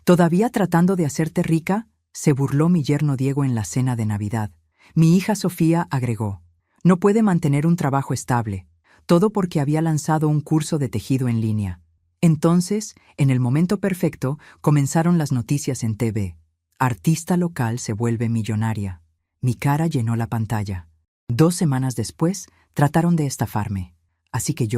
¿Todavía tratando de hacerte rica?, se burló mi yerno Diego en la cena de Navidad. Mi hija Sofía agregó: no puede mantener un trabajo estable, todo porque había lanzado un curso de tejido en línea. Entonces, en el momento perfecto, comenzaron las noticias en TV. Artista local se vuelve millonaria. Mi cara llenó la pantalla. 2 semanas después, trataron de estafarme. Así que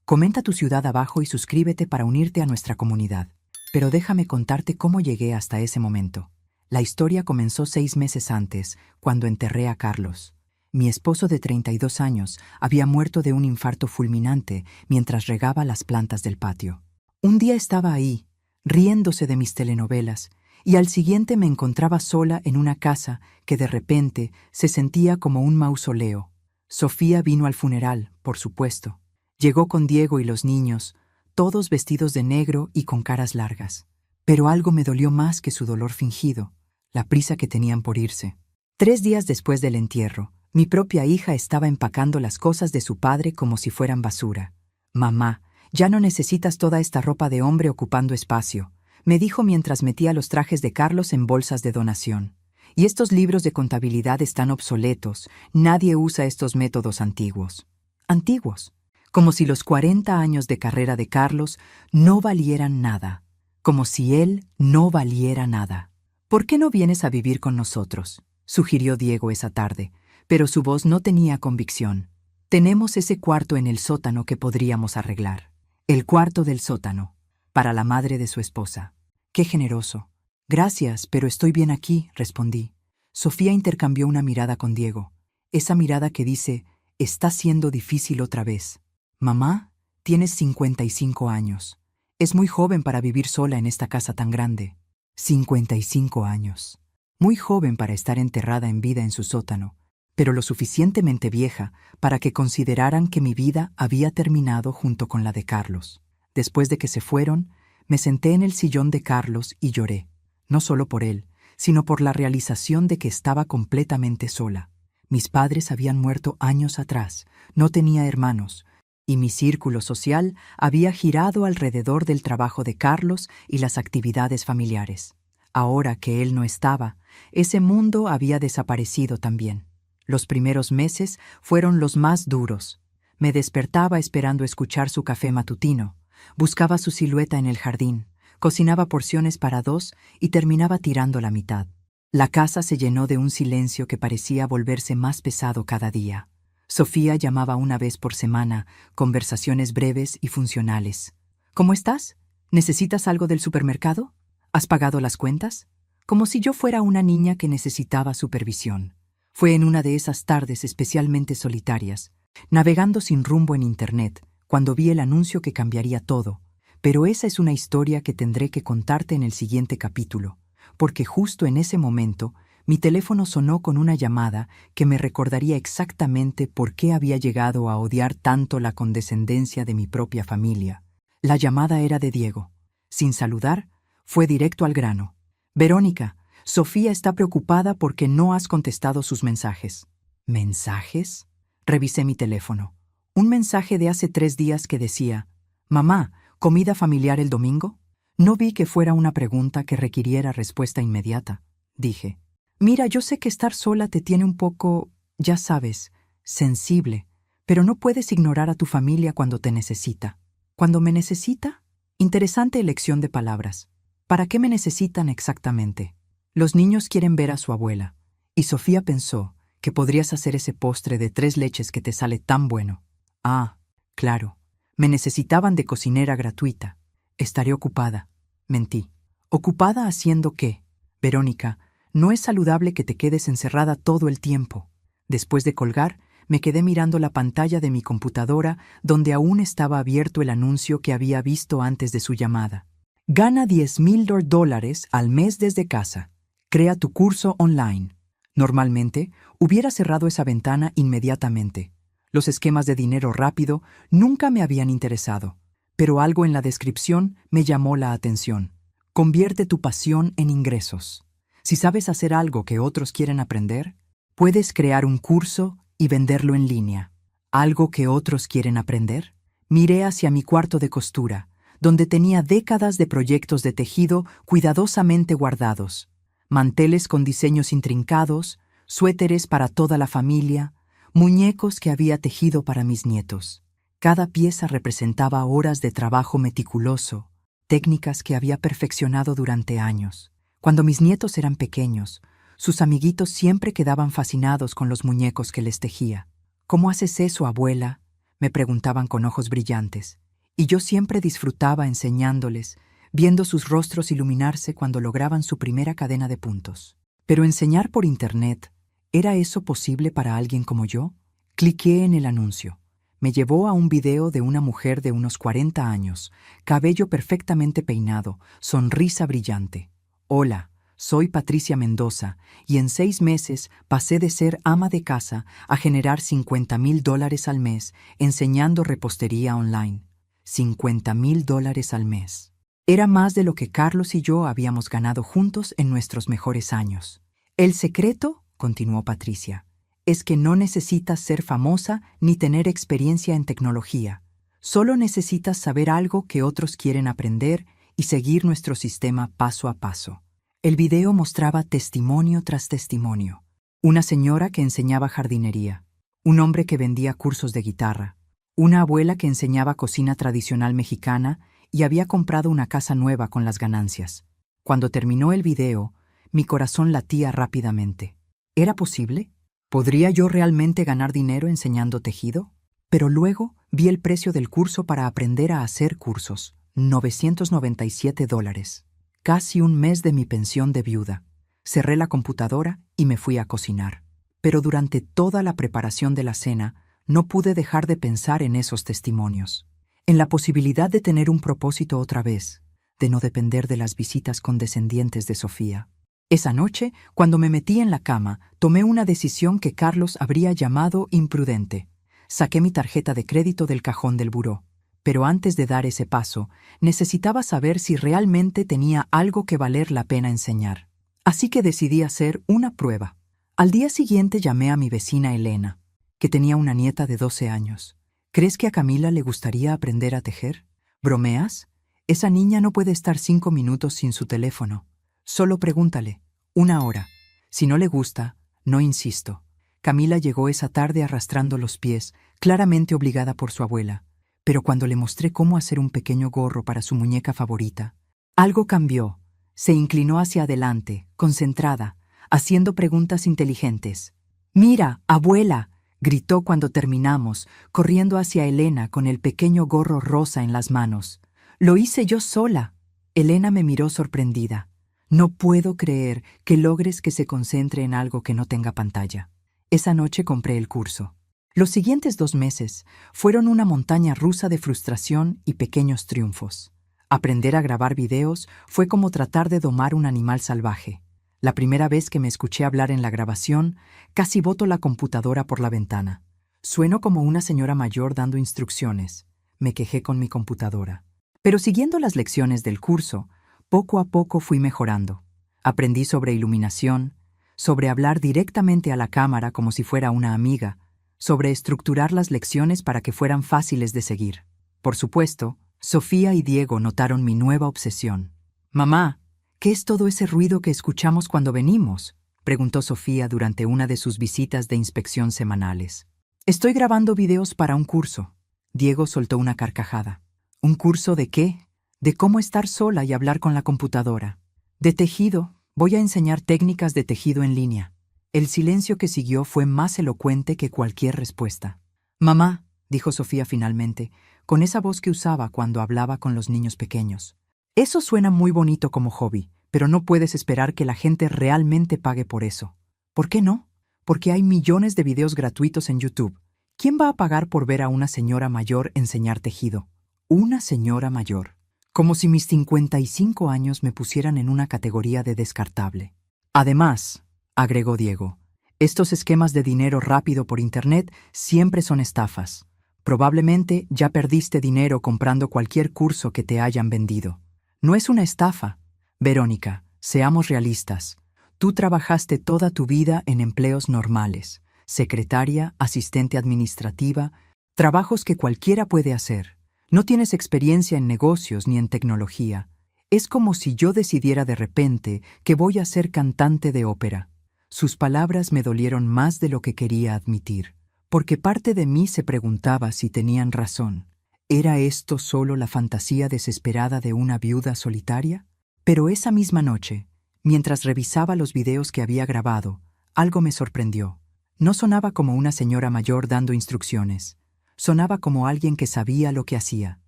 comenta tu ciudad abajo y suscríbete para unirte a nuestra comunidad. Pero déjame contarte cómo llegué hasta ese momento. La historia comenzó 6 meses antes, cuando enterré a Carlos. Mi esposo de 32 años había muerto de un infarto fulminante mientras regaba las plantas del patio. Un día estaba ahí, riéndose de mis telenovelas, y al siguiente me encontraba sola en una casa que de repente se sentía como un mausoleo. Sofía vino al funeral, por supuesto. Llegó con Diego y los niños, todos vestidos de negro y con caras largas. Pero algo me dolió más que su dolor fingido, la prisa que tenían por irse. 3 días después del entierro, mi propia hija estaba empacando las cosas de su padre como si fueran basura. «Mamá, ya no necesitas toda esta ropa de hombre ocupando espacio», me dijo mientras metía los trajes de Carlos en bolsas de donación. «Y estos libros de contabilidad están obsoletos, nadie usa estos métodos antiguos». ¿Antiguos? Como si los 40 años de carrera de Carlos no valieran nada. Como si él no valiera nada. «¿Por qué no vienes a vivir con nosotros?», sugirió Diego esa tarde, pero su voz no tenía convicción. «Tenemos ese cuarto en el sótano que podríamos arreglar». El cuarto del sótano, para la madre de su esposa. «Qué generoso». «Gracias, pero estoy bien aquí», respondí. Sofía intercambió una mirada con Diego. Esa mirada que dice: «Está siendo difícil otra vez». «Mamá, tienes 55 años. Es muy joven para vivir sola en esta casa tan grande». 55 años. Muy joven para estar enterrada en vida en su sótano, pero lo suficientemente vieja para que consideraran que mi vida había terminado junto con la de Carlos. Después de que se fueron, me senté en el sillón de Carlos y lloré, no solo por él, sino por la realización de que estaba completamente sola. Mis padres habían muerto años atrás, no tenía hermanos, y mi círculo social había girado alrededor del trabajo de Carlos y las actividades familiares. Ahora que él no estaba, ese mundo había desaparecido también. Los primeros meses fueron los más duros. Me despertaba esperando escuchar su café matutino, buscaba su silueta en el jardín, cocinaba porciones para 2 y terminaba tirando la mitad. La casa se llenó de un silencio que parecía volverse más pesado cada día. Sofía llamaba una vez por semana, conversaciones breves y funcionales. «¿Cómo estás? ¿Necesitas algo del supermercado? ¿Has pagado las cuentas?», como si yo fuera una niña que necesitaba supervisión. Fue en una de esas tardes especialmente solitarias, navegando sin rumbo en Internet, cuando vi el anuncio que cambiaría todo. Pero esa es una historia que tendré que contarte en el siguiente capítulo, porque justo en ese momento mi teléfono sonó con una llamada que me recordaría exactamente por qué había llegado a odiar tanto la condescendencia de mi propia familia. La llamada era de Diego. Sin saludar, fue directo al grano. «Verónica, Sofía está preocupada porque no has contestado sus mensajes». ¿Mensajes? Revisé mi teléfono. Un mensaje de hace 3 días que decía: «Mamá, ¿comida familiar el domingo?». No vi que fuera una pregunta que requiriera respuesta inmediata. Dije: «Mira, yo sé que estar sola te tiene un poco, ya sabes, sensible, pero no puedes ignorar a tu familia cuando te necesita». ¿Cuando me necesita? Interesante elección de palabras. ¿Para qué me necesitan exactamente? Los niños quieren ver a su abuela, y Sofía pensó que podrías hacer ese postre de 3 leches que te sale tan bueno. Ah, claro, me necesitaban de cocinera gratuita. Estaré ocupada. Mentí. ¿Ocupada haciendo qué? Verónica, no es saludable que te quedes encerrada todo el tiempo. Después de colgar, me quedé mirando la pantalla de mi computadora donde aún estaba abierto el anuncio que había visto antes de su llamada. «Gana $10,000 al mes desde casa. Crea tu curso online». Normalmente, hubiera cerrado esa ventana inmediatamente. Los esquemas de dinero rápido nunca me habían interesado, pero algo en la descripción me llamó la atención. «Convierte tu pasión en ingresos». Si sabes hacer algo que otros quieren aprender, puedes crear un curso y venderlo en línea. ¿Algo que otros quieren aprender? Miré hacia mi cuarto de costura, donde tenía décadas de proyectos de tejido cuidadosamente guardados, manteles con diseños intrincados, suéteres para toda la familia, muñecos que había tejido para mis nietos. Cada pieza representaba horas de trabajo meticuloso, técnicas que había perfeccionado durante años. Cuando mis nietos eran pequeños, sus amiguitos siempre quedaban fascinados con los muñecos que les tejía. «¿Cómo haces eso, abuela?», me preguntaban con ojos brillantes, y yo siempre disfrutaba enseñándoles, viendo sus rostros iluminarse cuando lograban su primera cadena de puntos. Pero enseñar por Internet, ¿era eso posible para alguien como yo? Cliqué en el anuncio. Me llevó a un video de una mujer de unos 40 años, cabello perfectamente peinado, sonrisa brillante. «Hola, soy Patricia Mendoza, y en 6 meses pasé de ser ama de casa a generar $50,000 al mes enseñando repostería online. $50,000 al mes. Era más de lo que Carlos y yo habíamos ganado juntos en nuestros mejores años. El secreto», continuó Patricia, «es que no necesitas ser famosa ni tener experiencia en tecnología. Solo necesitas saber algo que otros quieren aprender y seguir nuestro sistema paso a paso». El video mostraba testimonio tras testimonio. Una señora que enseñaba jardinería, un hombre que vendía cursos de guitarra, una abuela que enseñaba cocina tradicional mexicana y había comprado una casa nueva con las ganancias. Cuando terminó el video, mi corazón latía rápidamente. ¿Era posible? ¿Podría yo realmente ganar dinero enseñando tejido? Pero luego vi el precio del curso para aprender a hacer cursos, $997. Casi un mes de mi pensión de viuda. Cerré la computadora y me fui a cocinar. Pero durante toda la preparación de la cena, no pude dejar de pensar en esos testimonios, en la posibilidad de tener un propósito otra vez, de no depender de las visitas condescendientes de Sofía. Esa noche, cuando me metí en la cama, tomé una decisión que Carlos habría llamado imprudente. Saqué mi tarjeta de crédito del cajón del buró. Pero antes de dar ese paso, necesitaba saber si realmente tenía algo que valer la pena enseñar. Así que decidí hacer una prueba. Al día siguiente llamé a mi vecina Elena, que tenía una nieta de 12 años. «¿Crees que a Camila le gustaría aprender a tejer?» «¿Bromeas? Esa niña no puede estar 5 minutos sin su teléfono. Solo pregúntale. 1 hora. Si no le gusta, no insisto». Camila llegó esa tarde arrastrando los pies, claramente obligada por su abuela. Pero cuando le mostré cómo hacer un pequeño gorro para su muñeca favorita, algo cambió. Se inclinó hacia adelante, concentrada, haciendo preguntas inteligentes. «Mira, abuela», gritó cuando terminamos, corriendo hacia Elena con el pequeño gorro rosa en las manos. «Lo hice yo sola». Elena me miró sorprendida. «No puedo creer que logres que se concentre en algo que no tenga pantalla». Esa noche compré el curso. Los siguientes 2 meses fueron una montaña rusa de frustración y pequeños triunfos. Aprender a grabar videos fue como tratar de domar un animal salvaje. La primera vez que me escuché hablar en la grabación, casi boto la computadora por la ventana. «Sueno como una señora mayor dando instrucciones», me quejé con mi computadora. Pero siguiendo las lecciones del curso, poco a poco fui mejorando. Aprendí sobre iluminación, sobre hablar directamente a la cámara como si fuera una amiga, sobre estructurar las lecciones para que fueran fáciles de seguir. Por supuesto, Sofía y Diego notaron mi nueva obsesión. «Mamá, ¿qué es todo ese ruido que escuchamos cuando venimos?», preguntó Sofía durante una de sus visitas de inspección semanales. «Estoy grabando videos para un curso». Diego soltó una carcajada. «¿Un curso de qué?». «De cómo estar sola y hablar con la computadora». «De tejido. Voy a enseñar técnicas de tejido en línea». El silencio que siguió fue más elocuente que cualquier respuesta. «Mamá», dijo Sofía finalmente, con esa voz que usaba cuando hablaba con los niños pequeños. «Eso suena muy bonito como hobby, pero no puedes esperar que la gente realmente pague por eso». «¿Por qué no?». «Porque hay millones de videos gratuitos en YouTube. ¿Quién va a pagar por ver a una señora mayor enseñar tejido?». «Una señora mayor». Como si mis 55 años me pusieran en una categoría de descartable. «Además», agregó Diego, «estos esquemas de dinero rápido por Internet siempre son estafas. Probablemente ya perdiste dinero comprando cualquier curso que te hayan vendido». «No es una estafa. Verónica, seamos realistas. Tú trabajaste toda tu vida en empleos normales, secretaria, asistente administrativa, trabajos que cualquiera puede hacer. No tienes experiencia en negocios ni en tecnología. Es como si yo decidiera de repente que voy a ser cantante de ópera. Sus palabras me dolieron más de lo que quería admitir, porque parte de mí se preguntaba si tenían razón. ¿Era esto solo la fantasía desesperada de una viuda solitaria? Pero esa misma noche, mientras revisaba los videos que había grabado, algo me sorprendió. No sonaba como una señora mayor dando instrucciones. Sonaba como alguien que sabía lo que hacía.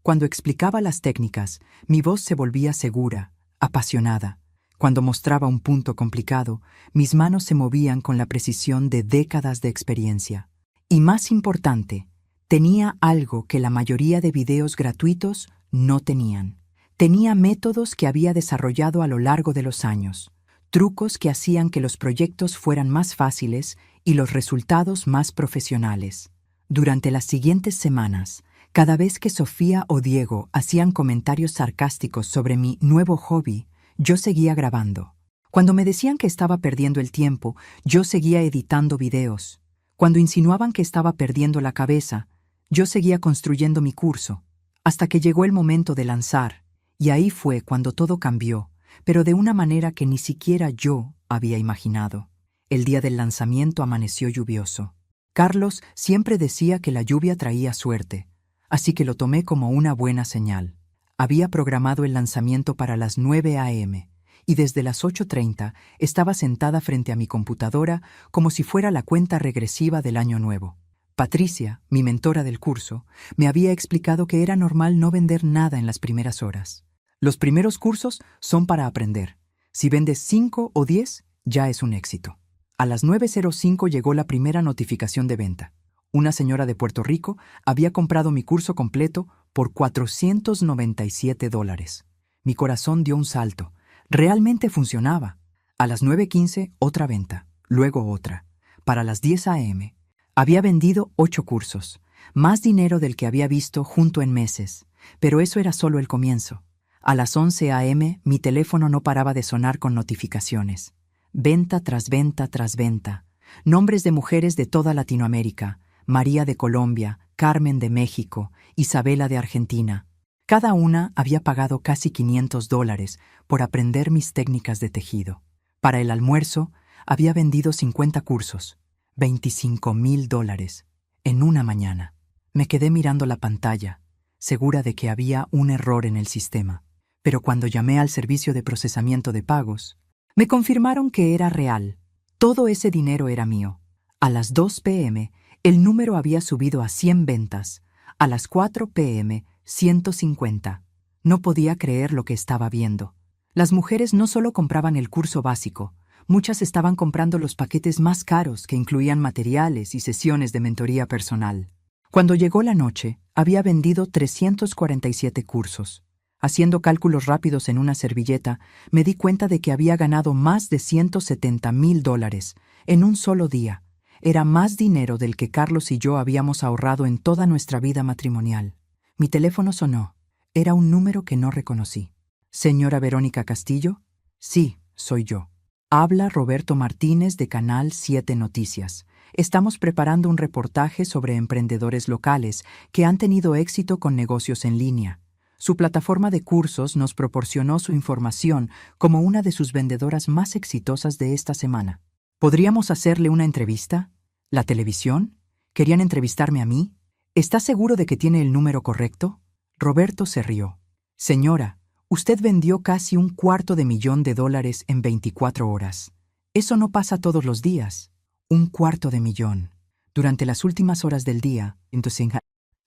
Cuando explicaba las técnicas, mi voz se volvía segura, apasionada. Cuando mostraba un punto complicado, mis manos se movían con la precisión de décadas de experiencia. Y más importante, tenía algo que la mayoría de videos gratuitos no tenían. Tenía métodos que había desarrollado a lo largo de los años, trucos que hacían que los proyectos fueran más fáciles y los resultados más profesionales. Durante las siguientes semanas, cada vez que Sofía o Diego hacían comentarios sarcásticos sobre mi nuevo hobby, yo seguía grabando. Cuando me decían que estaba perdiendo el tiempo, yo seguía editando videos. Cuando insinuaban que estaba perdiendo la cabeza, yo seguía construyendo mi curso, hasta que llegó el momento de lanzar, y ahí fue cuando todo cambió, pero de una manera que ni siquiera yo había imaginado. El día del lanzamiento amaneció lluvioso. Carlos siempre decía que la lluvia traía suerte, así que lo tomé como una buena señal. Había programado el lanzamiento para las 9 a.m. y desde las 8:30 estaba sentada frente a mi computadora como si fuera la cuenta regresiva del año nuevo. Patricia, mi mentora del curso, me había explicado que era normal no vender nada en las primeras horas. Los primeros cursos son para aprender. Si vendes 5 o 10, ya es un éxito. A las 9:05 llegó la primera notificación de venta. Una señora de Puerto Rico había comprado mi curso completo por $497. Mi corazón dio un salto. Realmente funcionaba. A las 9:15, otra venta, luego otra. Para las 10 a.m., había vendido 8 cursos, más dinero del que había visto junto en meses, pero eso era solo el comienzo. A las 11 a.m., mi teléfono no paraba de sonar con notificaciones. Venta tras venta tras venta. Nombres de mujeres de toda Latinoamérica, María de Colombia, Carmen de México, Isabela de Argentina. Cada una había pagado casi $500 por aprender mis técnicas de tejido. Para el almuerzo, había vendido 50 cursos, $25,000, en una mañana. Me quedé mirando la pantalla, segura de que había un error en el sistema. Pero cuando llamé al servicio de procesamiento de pagos, me confirmaron que era real. Todo ese dinero era mío. A las 2 p.m., el número había subido a 100 ventas. A las 4 p.m., 150. No podía creer lo que estaba viendo. Las mujeres no solo compraban el curso básico, muchas estaban comprando los paquetes más caros que incluían materiales y sesiones de mentoría personal. Cuando llegó la noche, había vendido 347 cursos. Haciendo cálculos rápidos en una servilleta, me di cuenta de que había ganado más de $170,000 en un solo día. Era más dinero del que Carlos y yo habíamos ahorrado en toda nuestra vida matrimonial. Mi teléfono sonó. Era un número que no reconocí. ¿Señora Verónica Castillo? Sí, soy yo. Habla Roberto Martínez de Canal 7 Noticias. Estamos preparando un reportaje sobre emprendedores locales que han tenido éxito con negocios en línea. Su plataforma de cursos nos proporcionó su información como una de sus vendedoras más exitosas de esta semana. ¿Podríamos hacerle una entrevista? ¿La televisión? ¿Querían entrevistarme a mí? ¿Está seguro de que tiene el número correcto? Roberto se rió. Señora, usted vendió casi $250,000 en 24 horas. Eso no pasa todos los días. $250,000. Durante las últimas horas del día, entonces,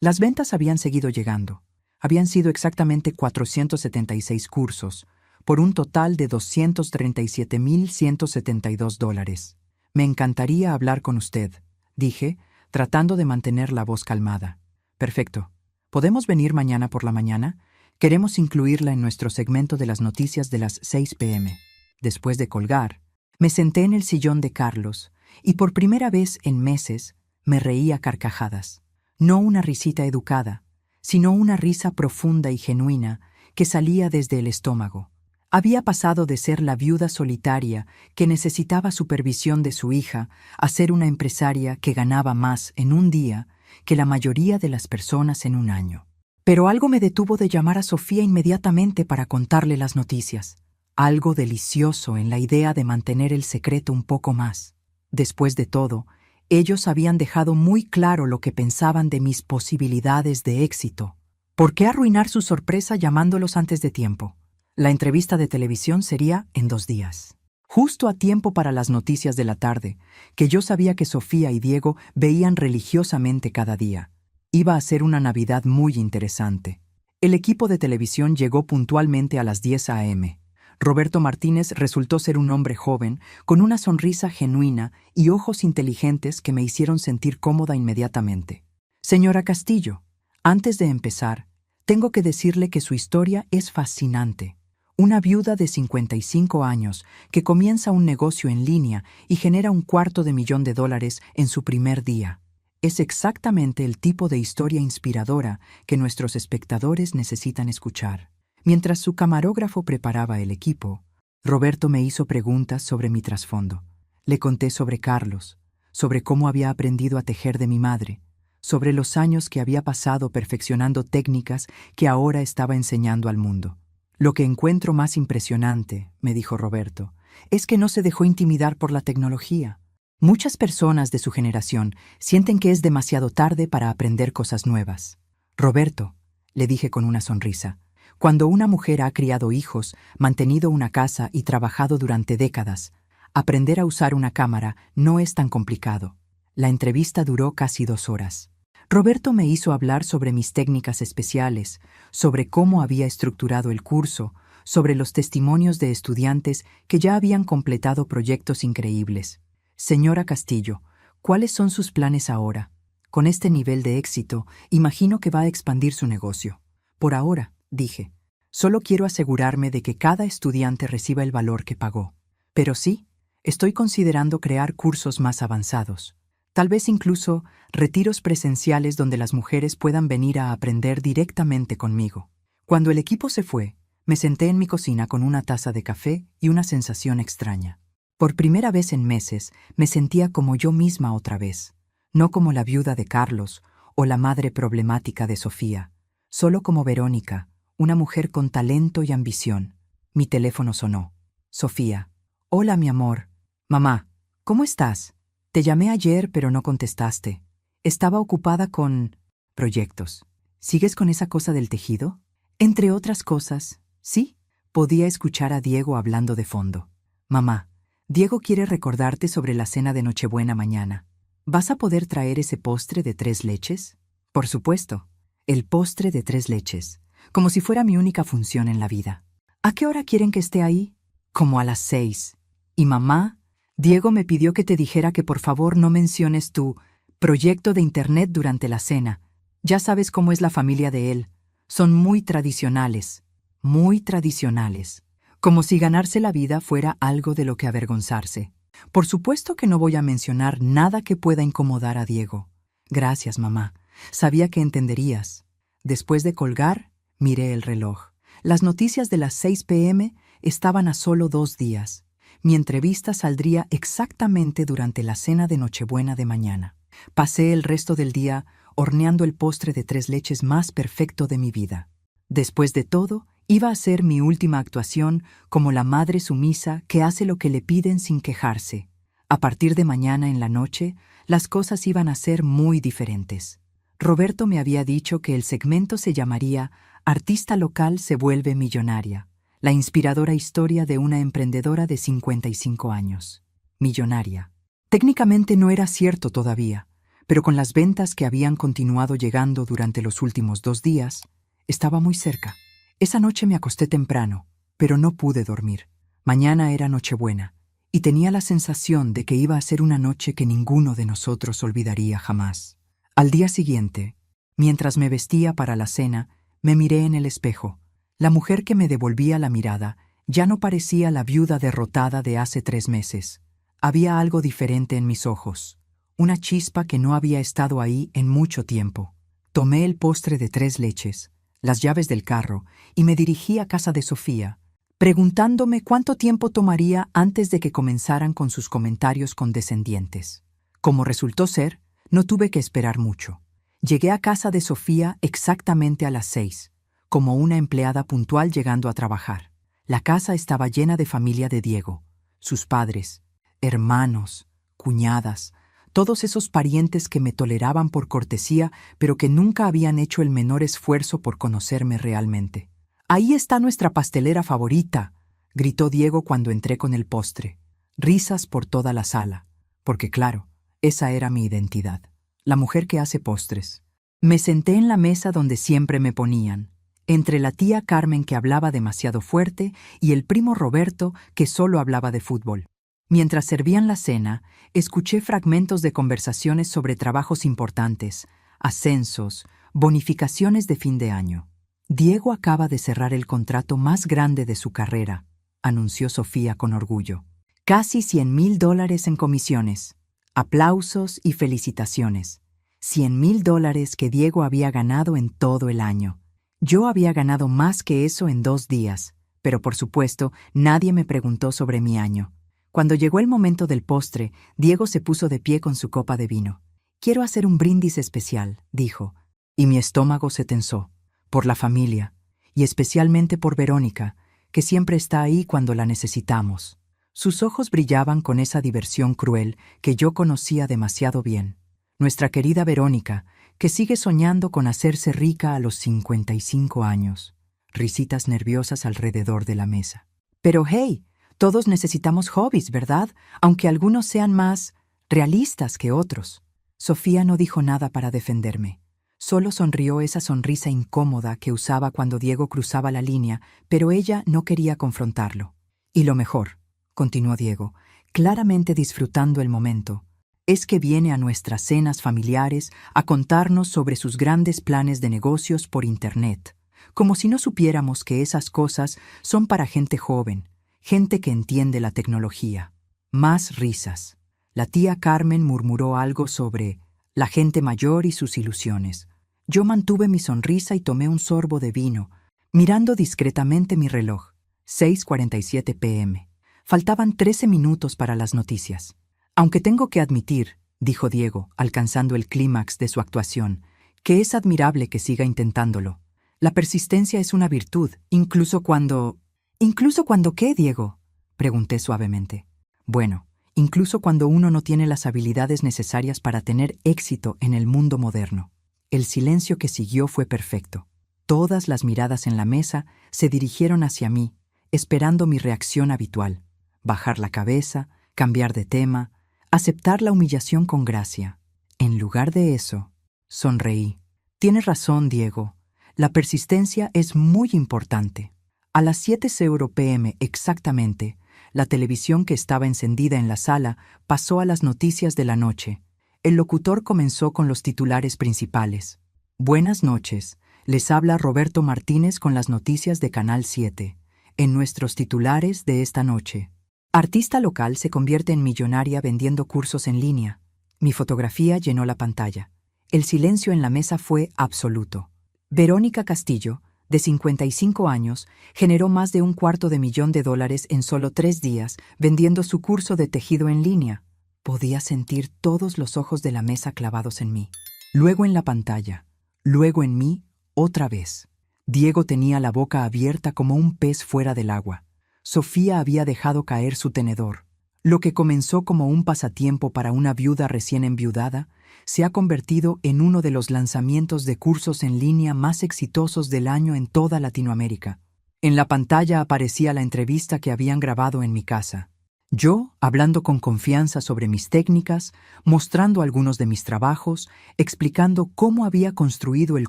las ventas habían seguido llegando. Habían sido exactamente 476 cursos, por un total de $237,172. Me encantaría hablar con usted, dije, tratando de mantener la voz calmada. Perfecto. ¿Podemos venir mañana por la mañana? Queremos incluirla en nuestro segmento de las noticias de las 6 p.m. Después de colgar, me senté en el sillón de Carlos y por primera vez en meses me reí a carcajadas. No una risita educada, sino una risa profunda y genuina que salía desde el estómago. Había pasado de ser la viuda solitaria que necesitaba supervisión de su hija a ser una empresaria que ganaba más en un día que la mayoría de las personas en un año. Pero algo me detuvo de llamar a Sofía inmediatamente para contarle las noticias. Algo delicioso en la idea de mantener el secreto un poco más. Después de todo, ellos habían dejado muy claro lo que pensaban de mis posibilidades de éxito. ¿Por qué arruinar su sorpresa llamándolos antes de tiempo? La entrevista de televisión sería en 2 días. Justo a tiempo para las noticias de la tarde, que yo sabía que Sofía y Diego veían religiosamente cada día. Iba a ser una Navidad muy interesante. El equipo de televisión llegó puntualmente a las 10 a.m. Roberto Martínez resultó ser un hombre joven, con una sonrisa genuina y ojos inteligentes que me hicieron sentir cómoda inmediatamente. Señora Castillo, antes de empezar, tengo que decirle que su historia es fascinante. Una viuda de 55 años que comienza un negocio en línea y genera $250,000 en su primer día. Es exactamente el tipo de historia inspiradora que nuestros espectadores necesitan escuchar. Mientras su camarógrafo preparaba el equipo, Roberto me hizo preguntas sobre mi trasfondo. Le conté sobre Carlos, sobre cómo había aprendido a tejer de mi madre, sobre los años que había pasado perfeccionando técnicas que ahora estaba enseñando al mundo. Lo que encuentro más impresionante, me dijo Roberto, es que no se dejó intimidar por la tecnología. Muchas personas de su generación sienten que es demasiado tarde para aprender cosas nuevas. Roberto, le dije con una sonrisa, cuando una mujer ha criado hijos, mantenido una casa y trabajado durante décadas, aprender a usar una cámara no es tan complicado. La entrevista duró casi 2 horas. Roberto me hizo hablar sobre mis técnicas especiales, sobre cómo había estructurado el curso, sobre los testimonios de estudiantes que ya habían completado proyectos increíbles. Señora Castillo, ¿cuáles son sus planes ahora? Con este nivel de éxito, imagino que va a expandir su negocio. Por ahora, dije, solo quiero asegurarme de que cada estudiante reciba el valor que pagó. Pero sí, estoy considerando crear cursos más avanzados. Tal vez incluso retiros presenciales donde las mujeres puedan venir a aprender directamente conmigo. Cuando el equipo se fue, me senté en mi cocina con una taza de café y una sensación extraña. Por primera vez en meses, me sentía como yo misma otra vez, no como la viuda de Carlos o la madre problemática de Sofía, solo como Verónica, una mujer con talento y ambición. Mi teléfono sonó. Sofía. Hola, mi amor. Mamá, ¿cómo estás? Te llamé ayer, pero no contestaste. Estaba ocupada con proyectos. ¿Sigues con esa cosa del tejido? Entre otras cosas, sí. Podía escuchar a Diego hablando de fondo. Mamá, Diego quiere recordarte sobre la cena de Nochebuena mañana. ¿Vas a poder traer ese postre de 3 leches? Por supuesto. El postre de 3 leches. Como si fuera mi única función en la vida. ¿A qué hora quieren que esté ahí? Como a las 6. Y mamá, Diego me pidió que te dijera que por favor no menciones tu proyecto de internet durante la cena. Ya sabes cómo es la familia de él. Son muy tradicionales. Muy tradicionales. Como si ganarse la vida fuera algo de lo que avergonzarse. Por supuesto que no voy a mencionar nada que pueda incomodar a Diego. Gracias, mamá. Sabía que entenderías. Después de colgar, miré el reloj. Las noticias de las 6 p.m. estaban a solo 2 días. Mi entrevista saldría exactamente durante la cena de Nochebuena de mañana. Pasé el resto del día horneando el postre de 3 leches más perfecto de mi vida. Después de todo, iba a ser mi última actuación como la madre sumisa que hace lo que le piden sin quejarse. A partir de mañana en la noche, las cosas iban a ser muy diferentes. Roberto me había dicho que el segmento se llamaría Artista local se vuelve millonaria, la inspiradora historia de una emprendedora de 55 años. Millonaria. Técnicamente no era cierto todavía, pero con las ventas que habían continuado llegando durante los últimos 2 días, estaba muy cerca. Esa noche me acosté temprano, pero no pude dormir. Mañana era Nochebuena, y tenía la sensación de que iba a ser una noche que ninguno de nosotros olvidaría jamás. Al día siguiente, mientras me vestía para la cena, me miré en el espejo. La mujer que me devolvía la mirada ya no parecía la viuda derrotada de hace 3 meses. Había algo diferente en mis ojos, una chispa que no había estado ahí en mucho tiempo. Tomé el postre de 3 leches, las llaves del carro, y me dirigí a casa de Sofía, preguntándome cuánto tiempo tomaría antes de que comenzaran con sus comentarios condescendientes. Como resultó ser, no tuve que esperar mucho. Llegué a casa de Sofía exactamente a las 6, como una empleada puntual llegando a trabajar. La casa estaba llena de familia de Diego, sus padres, hermanos, cuñadas, todos esos parientes que me toleraban por cortesía, pero que nunca habían hecho el menor esfuerzo por conocerme realmente. «Ahí está nuestra pastelera favorita», gritó Diego cuando entré con el postre. Risas por toda la sala, porque claro, esa era mi identidad, la mujer que hace postres. Me senté en la mesa donde siempre me ponían, entre la tía Carmen que hablaba demasiado fuerte y el primo Roberto que solo hablaba de fútbol. Mientras servían la cena, escuché fragmentos de conversaciones sobre trabajos importantes, ascensos, bonificaciones de fin de año. «Diego acaba de cerrar el contrato más grande de su carrera», anunció Sofía con orgullo. «Casi $100,000 en comisiones, aplausos y felicitaciones. $100,000 que Diego había ganado en todo el año. Yo había ganado más que eso en 2 días, pero por supuesto nadie me preguntó sobre mi año». Cuando llegó el momento del postre, Diego se puso de pie con su copa de vino. «Quiero hacer un brindis especial», dijo, y mi estómago se tensó, por la familia, y especialmente por Verónica, que siempre está ahí cuando la necesitamos. Sus ojos brillaban con esa diversión cruel que yo conocía demasiado bien. Nuestra querida Verónica, que sigue soñando con hacerse rica a los 55 años. Risitas nerviosas alrededor de la mesa. «Pero hey, todos necesitamos hobbies, ¿verdad? Aunque algunos sean más realistas que otros». Sofía no dijo nada para defenderme. Solo sonrió esa sonrisa incómoda que usaba cuando Diego cruzaba la línea, pero ella no quería confrontarlo. «Y lo mejor», continuó Diego, claramente disfrutando el momento, «es que viene a nuestras cenas familiares a contarnos sobre sus grandes planes de negocios por Internet, como si no supiéramos que esas cosas son para gente joven, gente que entiende la tecnología». Más risas. La tía Carmen murmuró algo sobre la gente mayor y sus ilusiones. Yo mantuve mi sonrisa y tomé un sorbo de vino, mirando discretamente mi reloj. 6:47 p.m. Faltaban 13 minutos para las noticias. «Aunque tengo que admitir», dijo Diego, alcanzando el clímax de su actuación, «que es admirable que siga intentándolo. La persistencia es una virtud, incluso cuando...» «¿Incluso cuando qué, Diego?», pregunté suavemente. «Bueno, incluso cuando uno no tiene las habilidades necesarias para tener éxito en el mundo moderno». El silencio que siguió fue perfecto. Todas las miradas en la mesa se dirigieron hacia mí, esperando mi reacción habitual. Bajar la cabeza, cambiar de tema, aceptar la humillación con gracia. En lugar de eso, sonreí. «Tienes razón, Diego. La persistencia es muy importante». A las 7:00 p.m. exactamente, la televisión que estaba encendida en la sala pasó a las noticias de la noche. El locutor comenzó con los titulares principales. «Buenas noches, les habla Roberto Martínez con las noticias de Canal 7. En nuestros titulares de esta noche. Artista local se convierte en millonaria vendiendo cursos en línea». Mi fotografía llenó la pantalla. El silencio en la mesa fue absoluto. Verónica Castillo, de 55 años, generó más de $250,000 en solo 3 días vendiendo su curso de tejido en línea. Podía sentir todos los ojos de la mesa clavados en mí. Luego en la pantalla, luego en mí, otra vez. Diego tenía la boca abierta como un pez fuera del agua. Sofía había dejado caer su tenedor. Lo que comenzó como un pasatiempo para una viuda recién enviudada se ha convertido en uno de los lanzamientos de cursos en línea más exitosos del año en toda Latinoamérica. En la pantalla aparecía la entrevista que habían grabado en mi casa. Yo, hablando con confianza sobre mis técnicas, mostrando algunos de mis trabajos, explicando cómo había construido el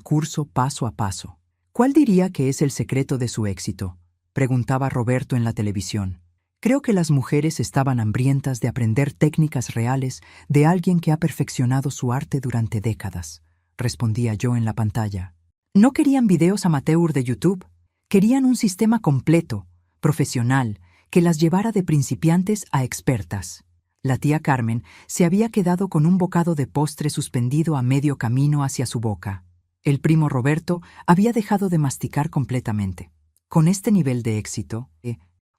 curso paso a paso. «¿Cuál diría que es el secreto de su éxito?», preguntaba Roberto en la televisión. «Creo que las mujeres estaban hambrientas de aprender técnicas reales de alguien que ha perfeccionado su arte durante décadas», respondía yo en la pantalla. No querían videos amateur de YouTube, querían un sistema completo, profesional, que las llevara de principiantes a expertas. La tía Carmen se había quedado con un bocado de postre suspendido a medio camino hacia su boca. El primo Roberto había dejado de masticar completamente. «Con este nivel de éxito,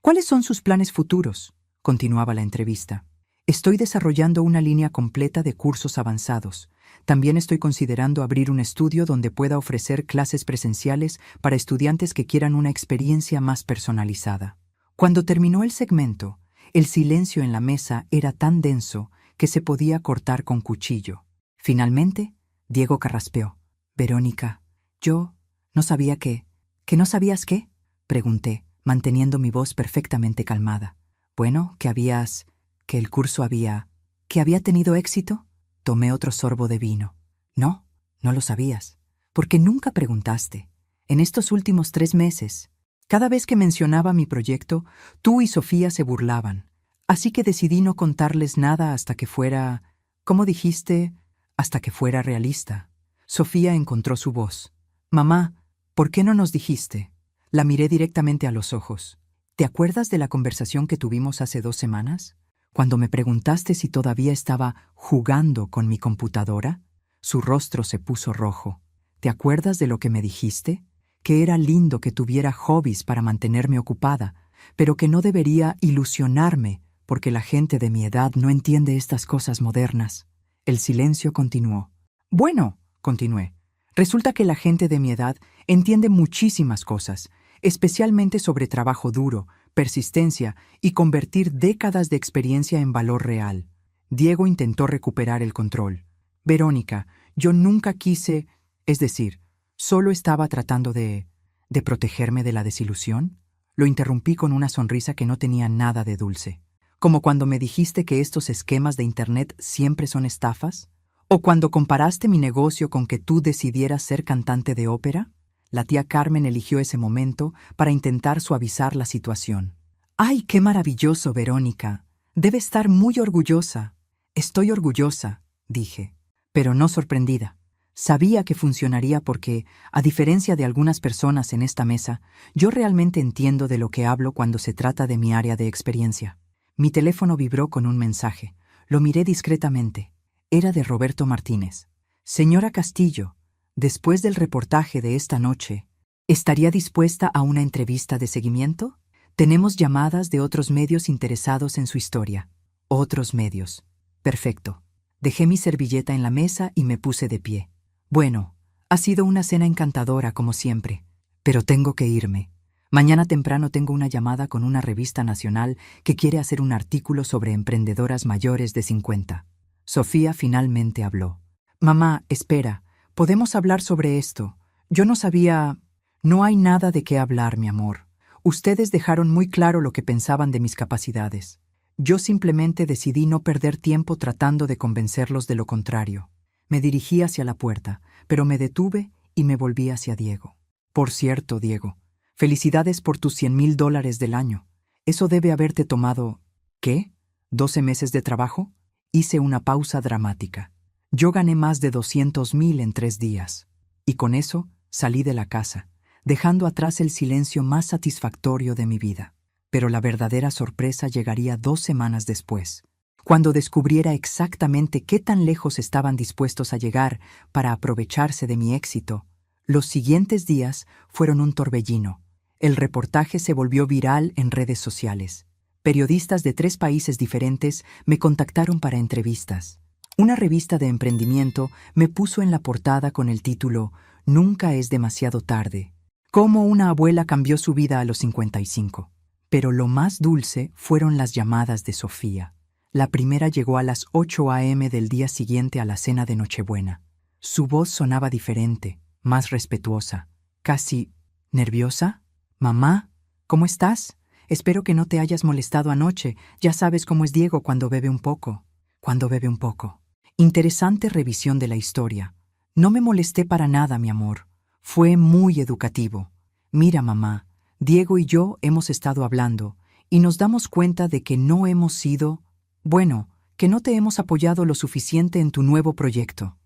¿cuáles son sus planes futuros?», continuaba la entrevista. «Estoy desarrollando una línea completa de cursos avanzados, También estoy considerando abrir un estudio donde pueda ofrecer clases presenciales para estudiantes que quieran una experiencia más personalizada. Cuando terminó el segmento, el silencio en la mesa era tan denso que se podía cortar con cuchillo. Finalmente, Diego carraspeó. Verónica, yo no sabía ¿Que no sabías qué? Pregunté, manteniendo mi voz perfectamente calmada. Bueno, que el curso que había tenido éxito. Tomé otro sorbo de vino. No, no lo sabías. Porque nunca preguntaste. En estos últimos 3 meses, cada vez que mencionaba mi proyecto, tú y Sofía se burlaban. Así que decidí no contarles nada hasta que fuera, ¿cómo dijiste? Hasta que fuera realista. Sofía encontró su voz. Mamá, ¿por qué no nos dijiste? La miré directamente a los ojos. ¿Te acuerdas de la conversación que tuvimos hace 2 semanas? Cuando me preguntaste si todavía estaba jugando con mi computadora, su rostro se puso rojo. ¿Te acuerdas de lo que me dijiste? Que era lindo que tuviera hobbies para mantenerme ocupada, pero que no debería ilusionarme porque la gente de mi edad no entiende estas cosas modernas. El silencio continuó. Bueno, continué. Resulta que la gente de mi edad entiende muchísimas cosas, especialmente sobre trabajo duro, persistencia y convertir décadas de experiencia en valor real. Diego intentó recuperar el control. Verónica, yo nunca quise, es decir, solo estaba tratando de protegerme de la desilusión. Lo interrumpí con una sonrisa que no tenía nada de dulce. Como cuando me dijiste que estos esquemas de Internet siempre son estafas. ¿O cuando comparaste mi negocio con que tú decidieras ser cantante de ópera? La tía Carmen eligió ese momento para intentar suavizar la situación. ¡Ay, qué maravilloso, Verónica! Debe estar muy orgullosa. Estoy orgullosa, dije, pero no sorprendida. Sabía que funcionaría porque, a diferencia de algunas personas en esta mesa, yo realmente entiendo de lo que hablo cuando se trata de mi área de experiencia. Mi teléfono vibró con un mensaje. Lo miré discretamente. Era de Roberto Martínez. Señora Castillo, después del reportaje de esta noche, ¿estaría dispuesta a una entrevista de seguimiento? Tenemos llamadas de otros medios interesados en su historia. Otros medios. Perfecto. Dejé mi servilleta en la mesa y me puse de pie. Bueno, ha sido una cena encantadora como siempre, pero tengo que irme. Mañana temprano tengo una llamada con una revista nacional que quiere hacer un artículo sobre emprendedoras mayores de 50. Sofía finalmente habló. Mamá, espera, podemos hablar sobre esto. Yo no sabía... No hay nada de qué hablar, mi amor. Ustedes dejaron muy claro lo que pensaban de mis capacidades. Yo simplemente decidí no perder tiempo tratando de convencerlos de lo contrario. Me dirigí hacia la puerta, pero me detuve y me volví hacia Diego. Por cierto, Diego, felicidades por tus $100,000 del año. Eso debe haberte tomado... ¿qué? ¿12 meses de trabajo? Hice una pausa dramática. Yo gané más de 200,000 en 3 días. Y con eso salí de la casa, dejando atrás el silencio más satisfactorio de mi vida. Pero la verdadera sorpresa llegaría 2 semanas después, cuando descubriera exactamente qué tan lejos estaban dispuestos a llegar para aprovecharse de mi éxito. Los siguientes días fueron un torbellino. El reportaje se volvió viral en redes sociales. Periodistas de 3 países diferentes me contactaron para entrevistas. Una revista de emprendimiento me puso en la portada con el título «Nunca es demasiado tarde. Cómo una abuela cambió su vida a los 55». Pero lo más dulce fueron las llamadas de Sofía. La primera llegó a las 8 a.m. del día siguiente a la cena de Nochebuena. Su voz sonaba diferente, más respetuosa, casi nerviosa. «Mamá, ¿cómo estás? Espero que no te hayas molestado anoche. Ya sabes cómo es Diego cuando bebe un poco». Interesante revisión de la historia. No me molesté para nada, mi amor. Fue muy educativo. Mira, mamá, Diego y yo hemos estado hablando y nos damos cuenta de que no hemos sido... que no te hemos apoyado lo suficiente en tu nuevo proyecto.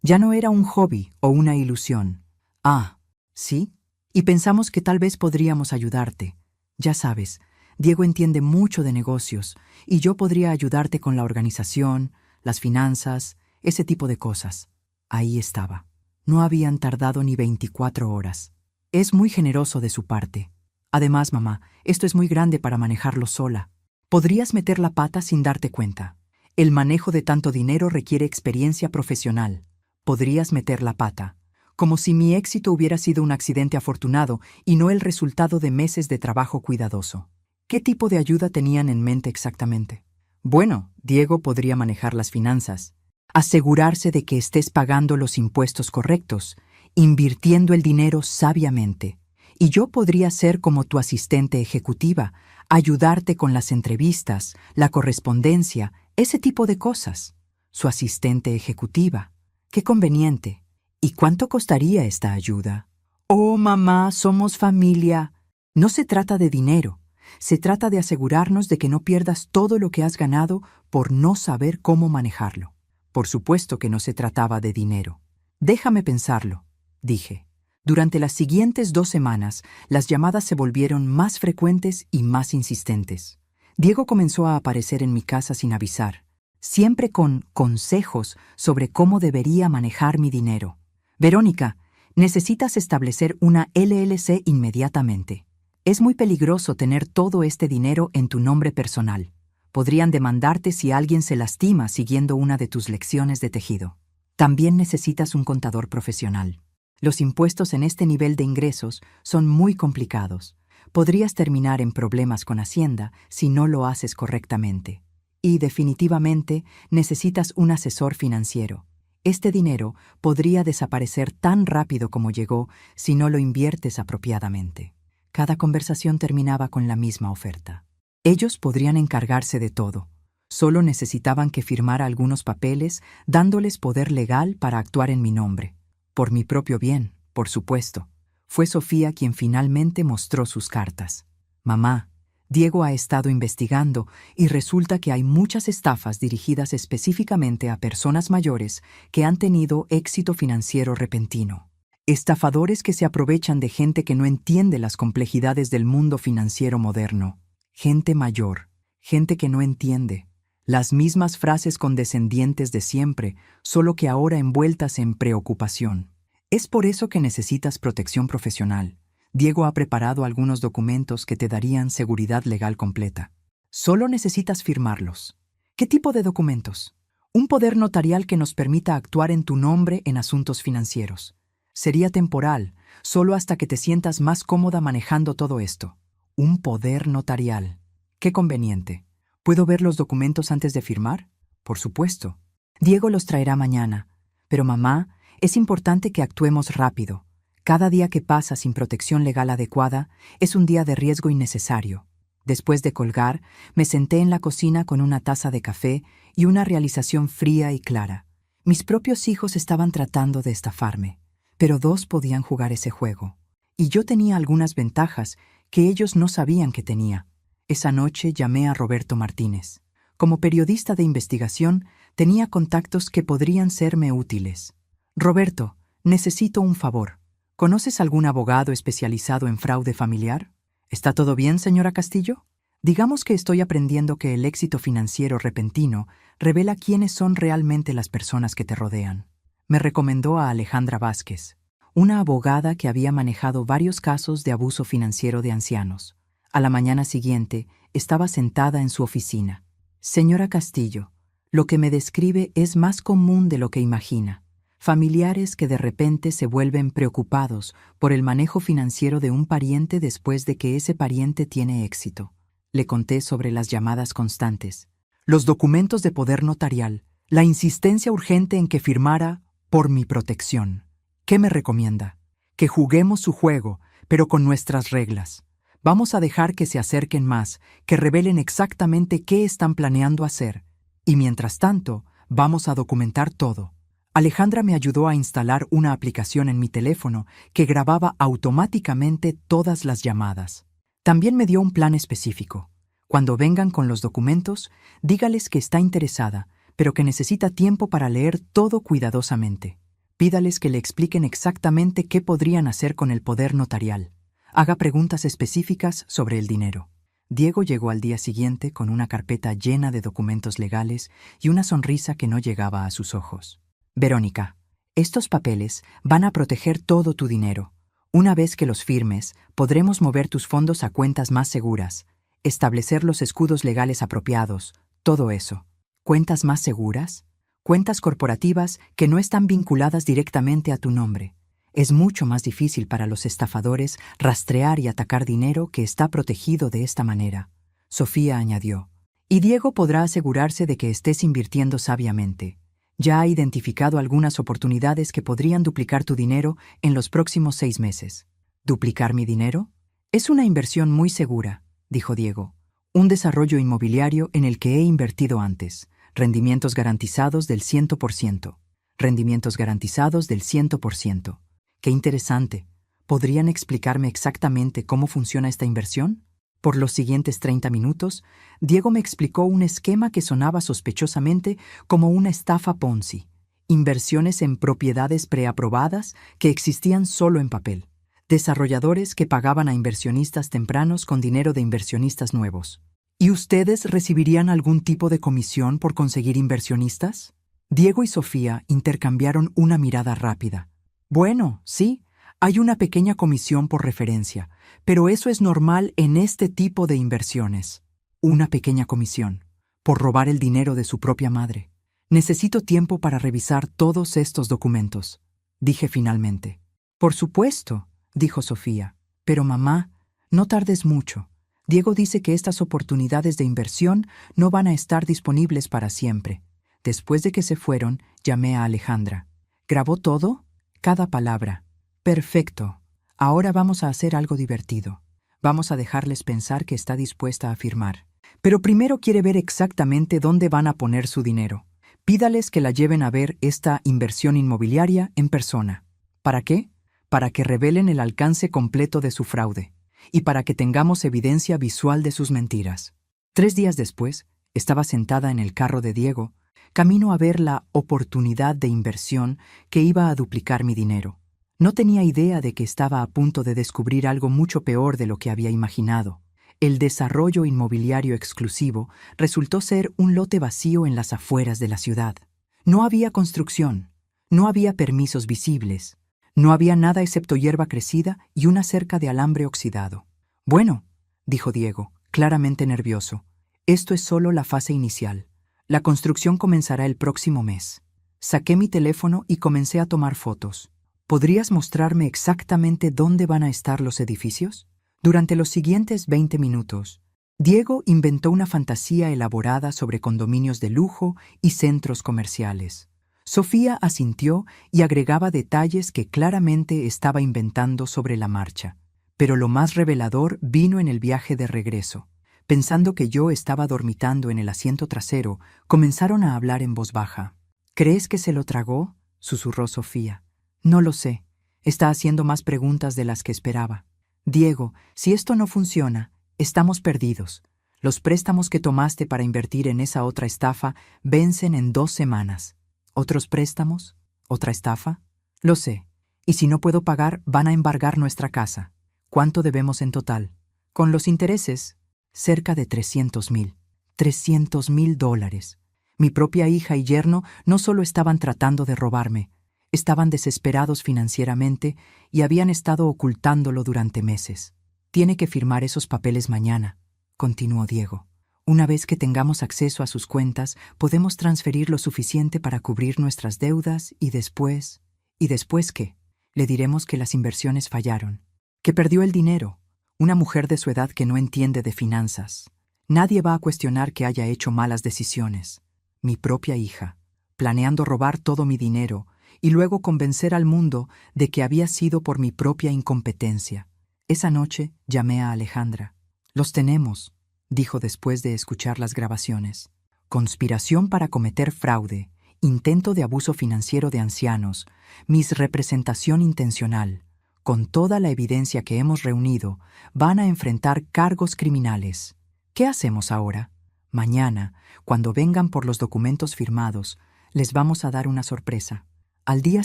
Ya no era un hobby o una ilusión. Ah, ¿sí? Y pensamos que tal vez podríamos ayudarte. Ya sabes, Diego entiende mucho de negocios y yo podría ayudarte con la organización, las finanzas, ese tipo de cosas. Ahí estaba. No habían tardado ni 24 horas. Es muy generoso de su parte. Además, mamá, esto es muy grande para manejarlo sola. Podrías meter la pata sin darte cuenta. El manejo de tanto dinero requiere experiencia profesional. Podrías meter la pata. Como si mi éxito hubiera sido un accidente afortunado y no el resultado de meses de trabajo cuidadoso. ¿Qué tipo de ayuda tenían en mente exactamente? Bueno, Diego podría manejar las finanzas, asegurarse de que estés pagando los impuestos correctos, invirtiendo el dinero sabiamente. Y yo podría ser como tu asistente ejecutiva, ayudarte con las entrevistas, la correspondencia, ese tipo de cosas. Su asistente ejecutiva. Qué conveniente. ¿Y cuánto costaría esta ayuda? Oh, mamá, somos familia. No se trata de dinero. Se trata de asegurarnos de que no pierdas todo lo que has ganado por no saber cómo manejarlo. Por supuesto que no se trataba de dinero. Déjame pensarlo, dije. Durante las siguientes 2 semanas, las llamadas se volvieron más frecuentes y más insistentes. Diego comenzó a aparecer en mi casa sin avisar, siempre con consejos sobre cómo debería manejar mi dinero. Verónica, necesitas establecer una LLC inmediatamente. Es muy peligroso tener todo este dinero en tu nombre personal. Podrían demandarte si alguien se lastima siguiendo una de tus lecciones de tejido. También necesitas un contador profesional. Los impuestos en este nivel de ingresos son muy complicados. Podrías terminar en problemas con Hacienda si no lo haces correctamente. Y definitivamente necesitas un asesor financiero. Este dinero podría desaparecer tan rápido como llegó si no lo inviertes apropiadamente. Cada conversación terminaba con la misma oferta. Ellos podrían encargarse de todo. Solo necesitaban que firmara algunos papeles dándoles poder legal para actuar en mi nombre. Por mi propio bien, por supuesto. Fue Sofía quien finalmente mostró sus cartas. Mamá, Diego ha estado investigando y resulta que hay muchas estafas dirigidas específicamente a personas mayores que han tenido éxito financiero repentino. Estafadores que se aprovechan de gente que no entiende las complejidades del mundo financiero moderno. Gente mayor, gente que no entiende. Las mismas frases condescendientes de siempre, solo que ahora envueltas en preocupación. Es por eso que necesitas protección profesional. Diego ha preparado algunos documentos que te darían seguridad legal completa. Solo necesitas firmarlos. ¿Qué tipo de documentos? Un poder notarial que nos permita actuar en tu nombre en asuntos financieros. Sería temporal, solo hasta que te sientas más cómoda manejando todo esto. Un poder notarial. Qué conveniente. ¿Puedo ver los documentos antes de firmar? Por supuesto. Diego los traerá mañana. Pero mamá, es importante que actuemos rápido. Cada día que pasa sin protección legal adecuada es un día de riesgo innecesario. Después de colgar, me senté en la cocina con una taza de café y una realización fría y clara. Mis propios hijos estaban tratando de estafarme, pero 2 podían jugar ese juego. Y yo tenía algunas ventajas que ellos no sabían que tenía. Esa noche llamé a Roberto Martínez. Como periodista de investigación, tenía contactos que podrían serme útiles. Roberto, necesito un favor. ¿Conoces algún abogado especializado en fraude familiar? ¿Está todo bien, señora Castillo? Digamos que estoy aprendiendo que el éxito financiero repentino revela quiénes son realmente las personas que te rodean. Me recomendó a Alejandra Vázquez, una abogada que había manejado varios casos de abuso financiero de ancianos. A la mañana siguiente, estaba sentada en su oficina. Señora Castillo, lo que me describe es más común de lo que imagina. Familiares que de repente se vuelven preocupados por el manejo financiero de un pariente después de que ese pariente tiene éxito. Le conté sobre las llamadas constantes, los documentos de poder notarial, la insistencia urgente en que firmara por mi protección. ¿Qué me recomienda? Que juguemos su juego, pero con nuestras reglas. Vamos a dejar que se acerquen más, que revelen exactamente qué están planeando hacer. Y mientras tanto, vamos a documentar todo. Alejandra me ayudó a instalar una aplicación en mi teléfono que grababa automáticamente todas las llamadas. También me dio un plan específico. Cuando vengan con los documentos, dígales que está interesada, pero que necesita tiempo para leer todo cuidadosamente. Pídales que le expliquen exactamente qué podrían hacer con el poder notarial. Haga preguntas específicas sobre el dinero. Diego llegó al día siguiente con una carpeta llena de documentos legales y una sonrisa que no llegaba a sus ojos. Verónica, estos papeles van a proteger todo tu dinero. Una vez que los firmes, podremos mover tus fondos a cuentas más seguras, establecer los escudos legales apropiados, todo eso. ¿Cuentas más seguras? Cuentas corporativas que no están vinculadas directamente a tu nombre. Es mucho más difícil para los estafadores rastrear y atacar dinero que está protegido de esta manera, Sofía añadió. Y Diego podrá asegurarse de que estés invirtiendo sabiamente. Ya ha identificado algunas oportunidades que podrían duplicar tu dinero en los próximos 6 meses. ¿Duplicar mi dinero? Es una inversión muy segura, dijo Diego. Un desarrollo inmobiliario en el que he invertido antes. Rendimientos garantizados del 100%. Rendimientos garantizados del 100%. ¡Qué interesante! ¿Podrían explicarme exactamente cómo funciona esta inversión? Por los siguientes 30 minutos, Diego me explicó un esquema que sonaba sospechosamente como una estafa Ponzi. Inversiones en propiedades preaprobadas que existían solo en papel. Desarrolladores que pagaban a inversionistas tempranos con dinero de inversionistas nuevos. ¿Y ustedes recibirían algún tipo de comisión por conseguir inversionistas? Diego y Sofía intercambiaron una mirada rápida. Bueno, sí, hay una pequeña comisión por referencia, pero eso es normal en este tipo de inversiones. Una pequeña comisión, por robar el dinero de su propia madre. Necesito tiempo para revisar todos estos documentos, dije finalmente. Por supuesto, dijo Sofía, pero mamá, no tardes mucho. Diego dice que estas oportunidades de inversión no van a estar disponibles para siempre. Después de que se fueron, llamé a Alejandra. ¿Grabó todo? Cada palabra. Perfecto. Ahora vamos a hacer algo divertido. Vamos a dejarles pensar que está dispuesta a firmar. Pero primero quiere ver exactamente dónde van a poner su dinero. Pídales que la lleven a ver esta inversión inmobiliaria en persona. ¿Para qué? Para que revelen el alcance completo de su fraude y para que tengamos evidencia visual de sus mentiras. 3 días después, estaba sentada en el carro de Diego, camino a ver la oportunidad de inversión que iba a duplicar mi dinero. No tenía idea de que estaba a punto de descubrir algo mucho peor de lo que había imaginado. El desarrollo inmobiliario exclusivo resultó ser un lote vacío en las afueras de la ciudad. No había construcción, no había permisos visibles, no había nada excepto hierba crecida y una cerca de alambre oxidado. Bueno, dijo Diego, claramente nervioso, esto es solo la fase inicial. La construcción comenzará el próximo mes. Saqué mi teléfono y comencé a tomar fotos. ¿Podrías mostrarme exactamente dónde van a estar los edificios? Durante los siguientes 20 minutos, Diego inventó una fantasía elaborada sobre condominios de lujo y centros comerciales. Sofía asintió y agregaba detalles que claramente estaba inventando sobre la marcha. Pero lo más revelador vino en el viaje de regreso. Pensando que yo estaba dormitando en el asiento trasero, comenzaron a hablar en voz baja. ¿Crees que se lo tragó?, susurró Sofía. No lo sé. Está haciendo más preguntas de las que esperaba. Diego, si esto no funciona, estamos perdidos. Los préstamos que tomaste para invertir en esa otra estafa vencen en 2 semanas. ¿Otros préstamos? ¿Otra estafa? Lo sé. Y si no puedo pagar, van a embargar nuestra casa. ¿Cuánto debemos en total? Con los intereses, cerca de $300,000. $300,000. Mi propia hija y yerno no solo estaban tratando de robarme, estaban desesperados financieramente y habían estado ocultándolo durante meses. Tiene que firmar esos papeles mañana, continuó Diego. Una vez que tengamos acceso a sus cuentas, podemos transferir lo suficiente para cubrir nuestras deudas y después... ¿Y después qué? Le diremos que las inversiones fallaron, que perdió el dinero, una mujer de su edad que no entiende de finanzas. Nadie va a cuestionar que haya hecho malas decisiones. Mi propia hija, planeando robar todo mi dinero y luego convencer al mundo de que había sido por mi propia incompetencia. Esa noche llamé a Alejandra. Los tenemos, dijo después de escuchar las grabaciones. Conspiración para cometer fraude, intento de abuso financiero de ancianos, misrepresentación intencional. Con toda la evidencia que hemos reunido, van a enfrentar cargos criminales. ¿Qué hacemos ahora? Mañana, cuando vengan por los documentos firmados, les vamos a dar una sorpresa. Al día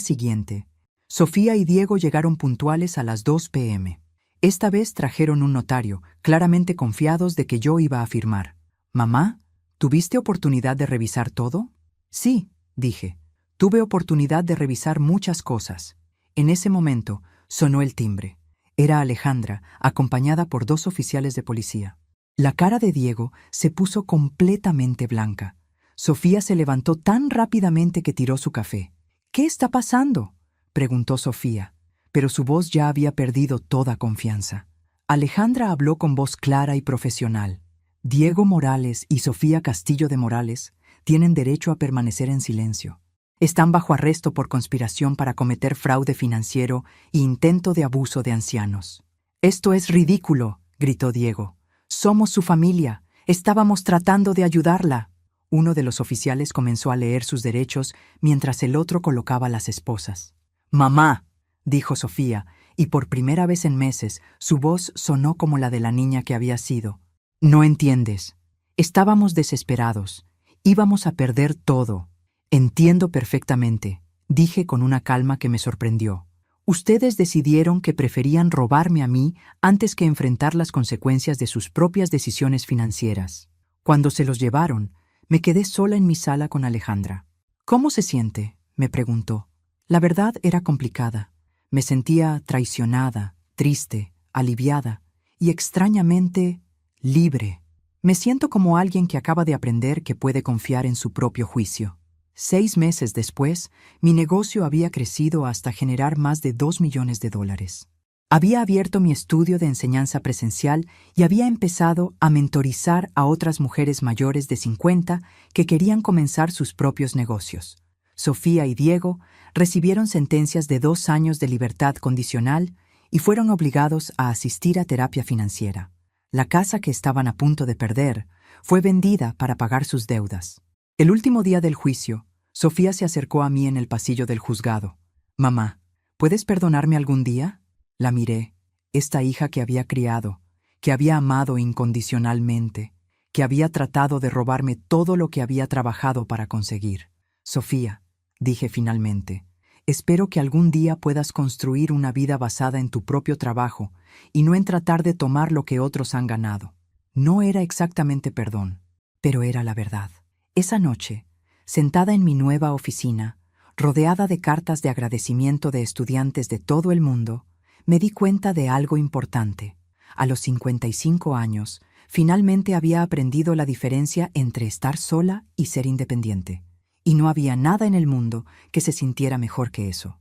siguiente, Sofía y Diego llegaron puntuales a las 2 p.m. Esta vez trajeron un notario, claramente confiados de que yo iba a firmar. «Mamá, ¿tuviste oportunidad de revisar todo?» «Sí», dije. «Tuve oportunidad de revisar muchas cosas». En ese momento, sonó el timbre. Era Alejandra, acompañada por 2 oficiales de policía. La cara de Diego se puso completamente blanca. Sofía se levantó tan rápidamente que tiró su café. «¿Qué está pasando?», preguntó Sofía, pero su voz ya había perdido toda confianza. Alejandra habló con voz clara y profesional. «Diego Morales y Sofía Castillo de Morales tienen derecho a permanecer en silencio. Están bajo arresto por conspiración para cometer fraude financiero e intento de abuso de ancianos». «Esto es ridículo», gritó Diego. «Somos su familia. Estábamos tratando de ayudarla». Uno de los oficiales comenzó a leer sus derechos mientras el otro colocaba las esposas. «Mamá», dijo Sofía, y por primera vez en meses su voz sonó como la de la niña que había sido. «No entiendes. Estábamos desesperados. Íbamos a perder todo». «Entiendo perfectamente», dije con una calma que me sorprendió. «Ustedes decidieron que preferían robarme a mí antes que enfrentar las consecuencias de sus propias decisiones financieras. Cuando se los llevaron, me quedé sola en mi sala con Alejandra. «¿Cómo se siente?», me preguntó. La verdad era complicada. Me sentía traicionada, triste, aliviada y extrañamente libre. Me siento como alguien que acaba de aprender que puede confiar en su propio juicio. 6 meses después, mi negocio había crecido hasta generar más de $2 millones. Había abierto mi estudio de enseñanza presencial y había empezado a mentorizar a otras mujeres mayores de 50 que querían comenzar sus propios negocios. Sofía y Diego recibieron sentencias de 2 años de libertad condicional y fueron obligados a asistir a terapia financiera. La casa que estaban a punto de perder fue vendida para pagar sus deudas. El último día del juicio, Sofía se acercó a mí en el pasillo del juzgado. «Mamá, ¿puedes perdonarme algún día?». La miré, esta hija que había criado, que había amado incondicionalmente, que había tratado de robarme todo lo que había trabajado para conseguir. «Sofía», dije finalmente, «espero que algún día puedas construir una vida basada en tu propio trabajo y no en tratar de tomar lo que otros han ganado». No era exactamente perdón, pero era la verdad. Esa noche, sentada en mi nueva oficina, rodeada de cartas de agradecimiento de estudiantes de todo el mundo, me di cuenta de algo importante. A los 55 años, finalmente había aprendido la diferencia entre estar sola y ser independiente. Y no había nada en el mundo que se sintiera mejor que eso.